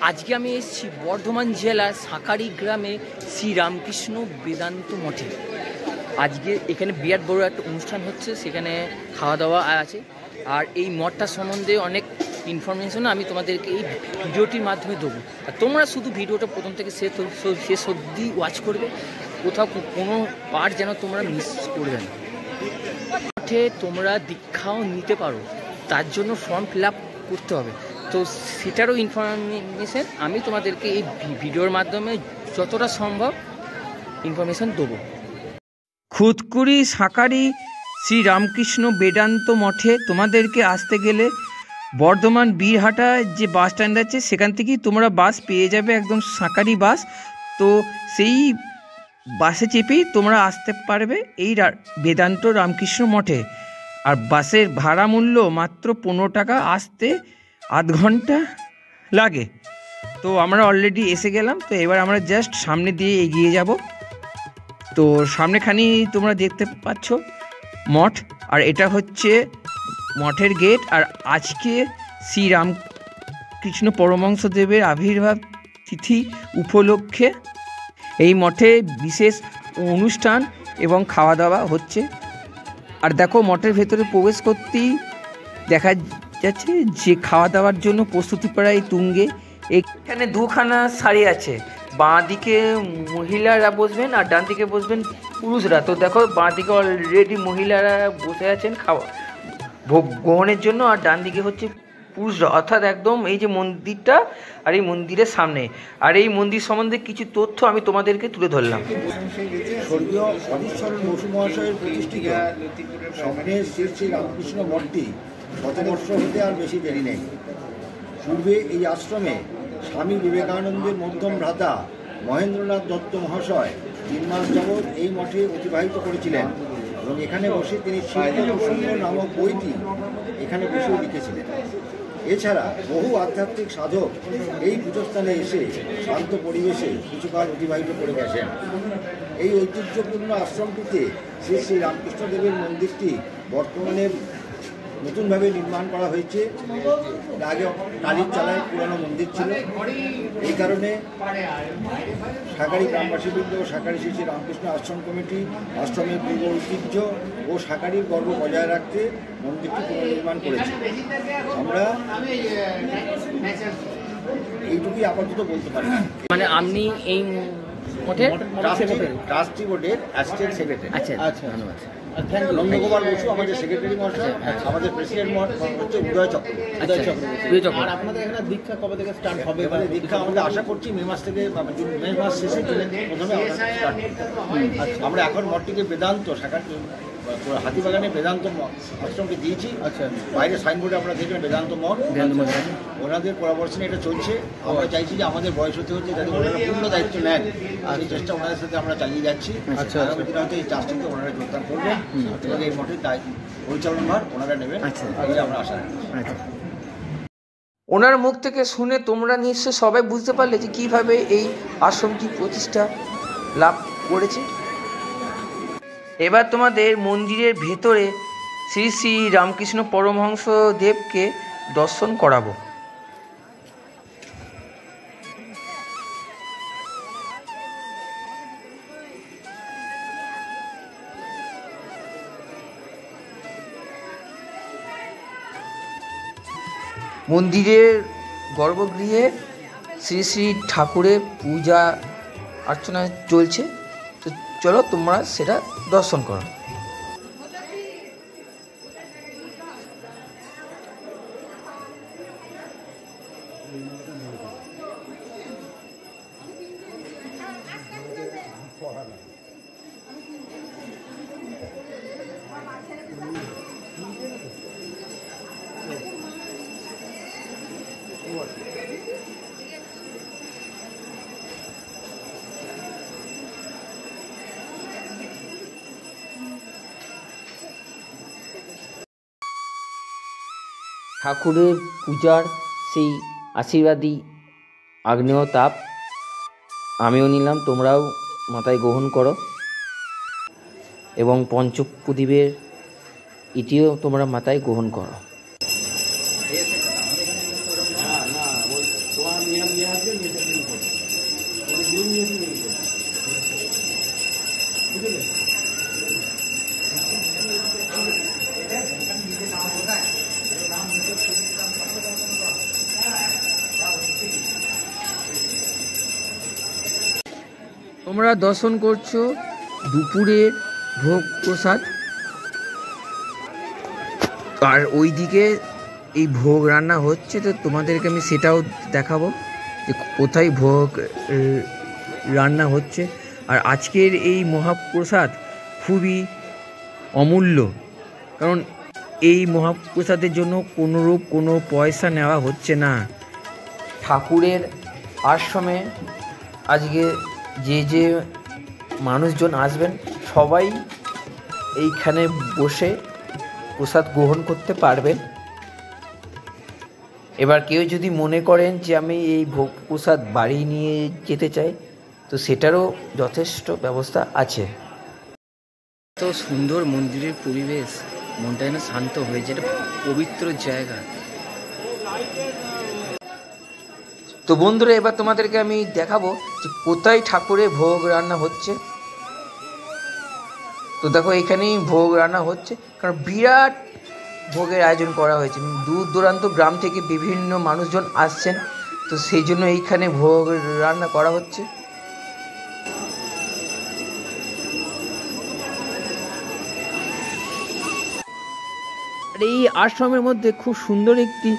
আজকে আমি এসেছি বর্ধমান জেলার সাঁকারি গ্রামে শ্রী রামকৃষ্ণ বেদান্ত মঠে। আজকে এখানে বিরাট বড় একটা অনুষ্ঠান হচ্ছে, সেখানে খাওয়া দাওয়া আছে। আর এই মঠটা সম্বন্ধে অনেক ইনফরমেশন আমি তোমাদেরকে এই ভিডিওটির মাধ্যমে দেবো। আর তোমরা শুধু ভিডিওটা প্রথম থেকে শেষ অবধি ওয়াচ করবে, কোথাও কোনো পার্ট যেন তোমরা মিস করবে না। মঠে তোমরা দীক্ষাও নিতে পারো, তার জন্য ফর্ম ফিল আপ করতে হবে। তো সেটারও ইনফরমেশন আমি তোমাদেরকে এই ভিডিওর মাধ্যমে যতটা সম্ভব ইনফরমেশন দেবো। খুদকুড়ি সাঁকারি শ্রী রামকৃষ্ণ বেদান্ত মঠে তোমাদেরকে আসতে গেলে বর্ধমান বীরহাটা যে বাস স্ট্যান্ড আছে সেখান থেকেই তোমরা বাস পেয়ে যাবে, একদম সাঁকারি বাস। তো সেই বাসে চেপেই তোমরা আসতে পারবে এই বেদান্ত রামকৃষ্ণ মঠে। আর বাসের ভাড়া মূল্য মাত্র 15 টাকা, আসতে আধ ঘন্টা লাগে। তো আমরা অলরেডি এসে গেলাম। তো এবার আমরা জাস্ট সামনে দিয়ে এগিয়ে যাব। তো সামনেখানি তোমরা দেখতে পাচ্ছ মঠ, আর এটা হচ্ছে মঠের গেট। আর আজকে শ্রী রামকৃষ্ণ পরমহংসদেবের আবির্ভাব তিথি উপলক্ষে এই মঠে বিশেষ অনুষ্ঠান এবং খাওয়া দাওয়া হচ্ছে। আর দেখো, মঠের ভেতরে প্রবেশ করতেই দেখা যাচ্ছে যে খাওয়া দাওয়ার জন্য প্রস্তুতি প্রায় তুঙ্গে। এখানে দুখানা সারি আছে, বাঁ দিকে মহিলারা বসবেন আর ডান দিকে বসবেন পুরুষরা। তো দেখো, বাঁ দিকে অলরেডি মহিলারা বসে আছেন খাওয়া ভোগ গ্রহণের জন্য, আর ডান দিকে হচ্ছে পুরুষরা, অর্থাৎ একদম এই যে মন্দিরটা আর এই মন্দিরের সামনে। আর এই মন্দির সম্বন্ধে কিছু তথ্য আমি তোমাদেরকে তুলে ধরলাম। স্বর্গীয় অধীশ্বরণ বসু মহাশয়ের প্রতিষ্ঠিত স্বপ্নের শ্রী শ্রী রামকৃষ্ণ মঠটি শতবর্ষ হতে আর বেশি দেরি নেই। পূর্বে এই আশ্রমে স্বামী বিবেকানন্দের মধ্যম ভ্রাতা মহেন্দ্রনাথ দত্ত মহাশয় 3 মাস যাবৎ এই মঠে অতিবাহিত করেছিলেন এবং এখানে বসে তিনি শিল্পপ্রসঙ্গ নামক বইটি এখানে বসেও লিখেছিলেন। এছাড়া বহু আধ্যাত্মিক সাধক এই পীঠস্থানে এসে শান্ত পরিবেশে কিছুকাল অতিবাহিত করে গেছেন। এই ঐতিহ্যপূর্ণ আশ্রমটিতে শ্রী শ্রী রামকৃষ্ণদেবের মন্দিরটি বর্তমানে নতুনভাবে নির্মাণ করা হয়েছে। আগে কালীর চালায় পুরানো মন্দির ছিল। এই কারণে সাঁকারি গ্রামবাসীবৃন্দ ও সাঁকারি শ্রী শ্রী রামকৃষ্ণ আশ্রম কমিটি আশ্রমের পূর্ব ঐতিহ্য ও সাঁকারির গর্ব বজায় রাখতে মন্দিরটি পুনর্নির্মাণ করেছে। আমরা এইটুকুই আপাতত বলতে পারি। মানে আপনি এই মঠের ট্রাস্টি বোর্ডের অ্যাসিস্ট্যান্ট সেক্রেটারি। আচ্ছা আচ্ছা, ধন্যবাদ। নন্দগোপাল বসু আমাদের সেক্রেটারি মহাশয়, আমাদের প্রেসিডেন্ট হচ্ছে উদয় চক্রবর্তী। আর আপনাদের এখানে দীক্ষা কবে থেকে স্টার্ট হবে? এবারে দীক্ষা আমাদের আশা করছি মে মাস থেকে, মে মাস শেষে প্রথমে আমরা এখন মঠটিকে বেদান্ত শাখা হাতিবাগানে বেদান্ত আশ্রমকে দিয়েছি। আচ্ছা, বাইরে সাইনবোর্ডে আমরা দেখবেন বেদান্ত মঠ। ওনাদের পরামর্শনে এটা চলছে। আমরা চাইছি যে আমাদের বয়স হতে হচ্ছে যাতে ওনারা পূর্ণ দায়িত্ব নেন, সেই চেষ্টা ওনাদের সাথে আমরা চালিয়ে যাচ্ছি। আচ্ছা, আগামী দিনে হয়তো এই ট্রাস্টিতে ওনারা যোগদান করবেন এবং এই মঠের পরিচালনভার ওনারা নেবেন। আচ্ছা, আমরা আশা আচ্ছা। ওনার মুখ থেকে শুনে তোমরা নিশ্চয় সবাই বুঝতে পারলে যে কীভাবে এই আশ্রমটি প্রতিষ্ঠা লাভ করেছে। এবার তোমাদের মন্দিরের ভেতরে শ্রী শ্রী রামকৃষ্ণ পরমহংস দেবকে দর্শন করাবো। মন্দিরের গর্ভগৃহে শ্রী শ্রী ঠাকুরের পূজা অর্চনা চলছে। তো চলো তোমরা সেটা দর্শন করো। ঠাকুরের পূজার সেই আশীর্বাদী আগ্নেয় তাপ আমিও নিলাম, তোমরাও মাথায় গ্রহণ করো এবং পঞ্চপ্রদীপের এটিও তোমরা মাথায় গ্রহণ করো। তোমরা দর্শন করছো দুপুরের ভোগ প্রসাদ, আর ওইদিকে এই ভোগ রান্না হচ্ছে, তো তোমাদেরকে আমি সেটাও দেখাবো যে কোথায় ভোগ রান্না হচ্ছে। আর আজকের এই মহাপ্রসাদ খুবই অমূল্য, কারণ এই মহাপ্রসাদের জন্য কোনোরূপ কোনো পয়সা নেওয়া হচ্ছে না। ঠাকুরের আশ্রমে আজকে যে যে মানুষজন আসবেন সবাই এইখানে বসে প্রসাদ গ্রহণ করতে পারবেন। এবার কেউ যদি মনে করেন যে আমি এই ভোগ প্রসাদ বাড়ি নিয়ে যেতে চাই, তো সেটারও যথেষ্ট ব্যবস্থা আছে। তো সুন্দর মন্দিরের পরিবেশ, মনটা যেন শান্ত হয়ে যায়, পবিত্র জায়গা। তো বন্ধুরা, এবার তোমাদেরকে আমি দেখাবো যে কোথায় ঠাকুরের ভোগ রান্না হচ্ছে। তো দেখো এখানেই ভোগ রান্না হচ্ছে, কারণ বিরাট ভোগের আয়োজন করা হয়েছে, দূর দূরান্ত গ্রাম থেকে বিভিন্ন মানুষজন আসছেন, তো সেই জন্য এইখানে ভোগ রান্না করা হচ্ছে। আর এই আশ্রমের মধ্যে খুব সুন্দর একটি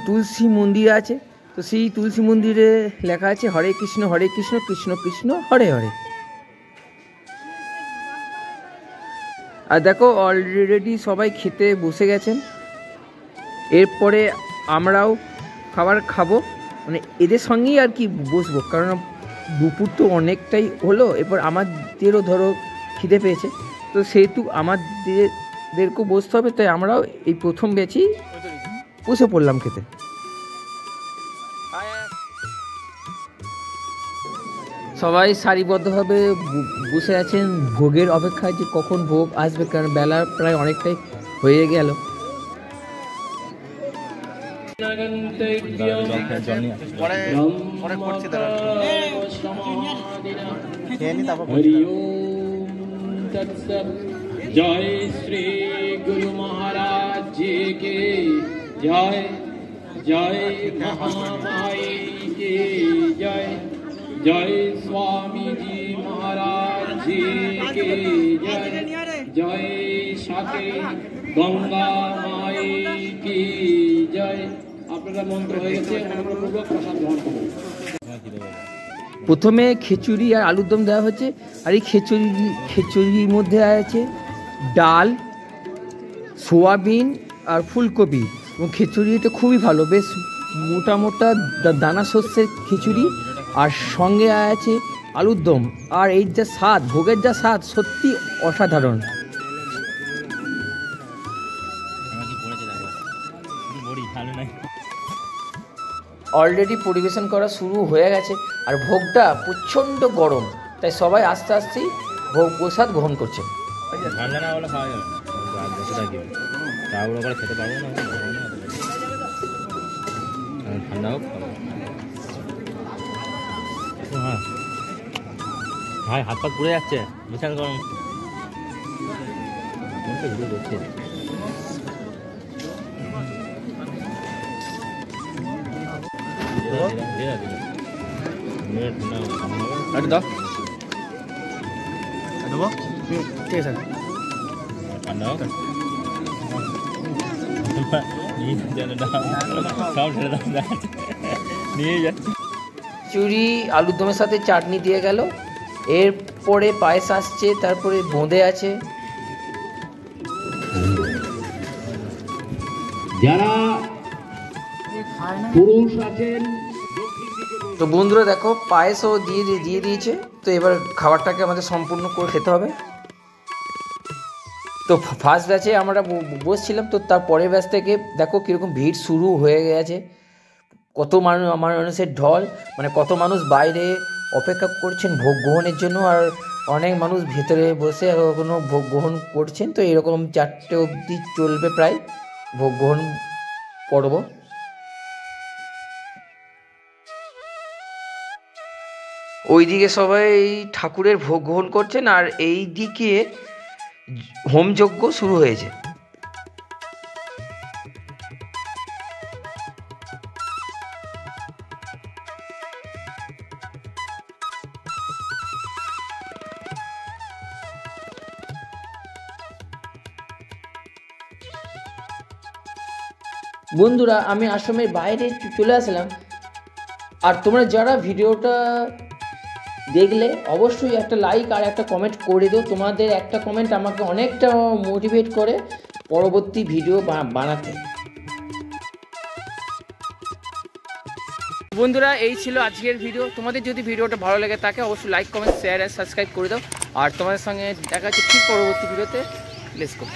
তুলসী মন্দির আছে। তো সেই তুলসী মন্দিরে লেখা আছে হরে কৃষ্ণ কৃষ্ণ কৃষ্ণ হরে হরে। আর দেখো অলরেডি সবাই খেতে বসে গেছেন, এরপরে আমরাও খাবার খাবো, মানে এদের সঙ্গেই আর কি বসবো, কারণ দুপুর তো অনেকটাই হলো, এরপর আমাদেরও ধরো খিদে পেয়েছে, তো সেহেতু আমাদেরকেও বসতে হবে, তাই আমরাও এই প্রথম ব্যাচই বসে পড়লাম খেতে। সবাই সারিবদ্ধভাবে বসে আছেন ভোগের অপেক্ষায়, যে কখন ভোগ আসবে, কারণ বেলা প্রায় অনেকটাই হয়ে গেল। জয় শ্রী গুরু মহারাজ জি কে জয়, জয় মহামাই কে জয়, জয় স্বামী জি মহারাজ জি কে জয়, জয় সাথে গঙ্গা মাই কি জয়। আপনারা মন্ত্র হয়ে গেছে, মন্ত্রপূর্বক প্রসাদ গ্রহণ করুন। প্রথমে খিচুড়ি আর আলুর দম দেওয়া হচ্ছে, আর এই খিচুড়ির মধ্যে আছে ডাল, সোয়াবিন আর ফুলকপি, এবং খিচুড়িটা খুবই ভালো, বেশ মোটা মোটা দানা শস্যের খিচুড়ি, আর সঙ্গে আছে আলুর দম। আর এই যা স্বাদ, ভোগের যা স্বাদ, সত্যি অসাধারণ। অলরেডি পরিবেশন করা শুরু হয়ে গেছে, আর ভোগটা প্রচণ্ড গরম, তাই সবাই আস্তে আস্তেই ভোগ প্রসাদ গ্রহণ করছে। ঠান্ডা না হলে খাওয়া যাবে না, বসে থাকি তাড়াহুড়ো করে খেতে পারবো না, ঠান্ডা হোক। হ্যাঁ ভাই, হাত পা পুড়ে যাচ্ছে, বিশাল গরম। দেখছি ঠিক আছে, ঠান্ডা হোক। নিয়ে যাচ্ছি। খিচুড়ি আলুর দমের সাথে চাটনি দিয়ে গেল, এরপরে পায়েস আসছে, তারপরে বোঁদে আছে। যারা পুরুষ আছেন, তো বন্ধুরা দেখো পায়েসও দিয়ে দিয়েছে, তো এবার খাবারটাকে আমাদের সম্পূর্ণ করে খেতে হবে। তো ফার্স্ট ব্যাচে আমরা বসছিলাম, তো তার পরের ব্যাচ থেকে দেখো কীরকম ভিড় শুরু হয়ে গেছে, কত মানুষের ঢল, মানে কত মানুষ বাইরে অপেক্ষা করছেন ভোগ গ্রহণের জন্য, আর অনেক মানুষ ভেতরে বসে এখনও ভোগ গ্রহণ করছেন। তো এরকম 4টে অবধি চলবে প্রায় ভোগ গ্রহণ পর্ব। ওইদিকে সবাই ঠাকুরের ভোগ গ্রহণ করছেন আর এই দিকে হোমযজ্ঞ শুরু হয়েছে। বন্ধুরা, আমি আশ্রমের বাইরে চলে আসলাম, আর তোমরা যারা ভিডিওটা দেখলে অবশ্যই একটা লাইক আর একটা কমেন্ট করে দিও। তোমাদের একটা কমেন্ট আমাকে অনেকটা মোটিভেট করে পরবর্তী ভিডিও বানাতে। বন্ধুরা, এই ছিল আজকের ভিডিও। তোমাদের যদি ভিডিওটা ভালো লাগে তাকে অবশ্যই লাইক কমেন্ট শেয়ার আর সাবস্ক্রাইব করে দাও। আর তোমাদের সঙ্গে দেখা হচ্ছে ঠিক পরবর্তী ভিডিওতে। Let's go.